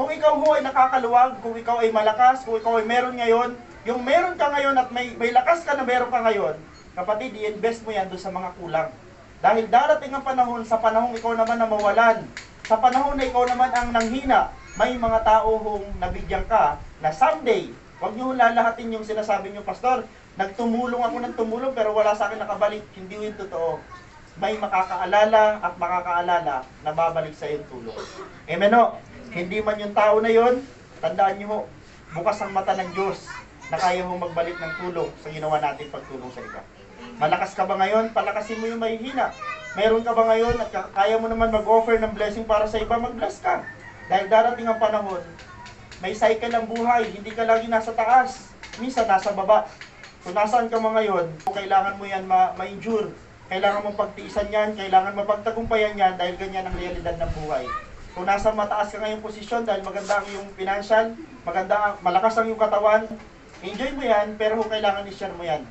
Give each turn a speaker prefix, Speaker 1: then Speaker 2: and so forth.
Speaker 1: Kung ikaw ho ay nakakaluwag, kung ikaw ay malakas, kung ikaw ay meron ngayon, yung meron ka ngayon at may lakas ka na meron ka ngayon, kapatid, i-invest mo yan doon sa mga kulang. Dahil darating ang panahon, sa panahong ikaw naman na mawalan, sa panahon na ikaw naman ang nanghina, may mga tao hong nabigyan ka na someday, huwag nyo lalahatin yung sinasabi nyo, Pastor, nagtumulong ako ng tumulong pero wala sa akin nakabalik. Hindi yun totoo. May makakaalala at makakaalala na babalik sa iyong tulong. Amen o. Hindi man yung tao na yon, tandaan nyo ho, bukas ang mata ng Diyos na kaya ho magbalik ng tulong sa ginawa natin pagtulong sa iba. Malakas ka ba ngayon? Palakasin mo yung mahihina. Meron ka ba ngayon at kaya mo naman mag-offer ng blessing para sa iba? Mag-bless ka. Dahil darating ang panahon, may cycle ang buhay, hindi ka lagi nasa taas. Minsan nasa baba. Kung nasaan ka mo ngayon, kailangan mo yan ma-endure. Kailangan mong pagtiisan yan, kailangan mapagtagumpayan yan dahil ganyan ang realidad ng buhay. Kung nasa mataas ka ngayong posisyon dahil maganda ang iyong financial, malakas ang iyong katawan, enjoy mo yan, pero kung kailangan i-share mo yan.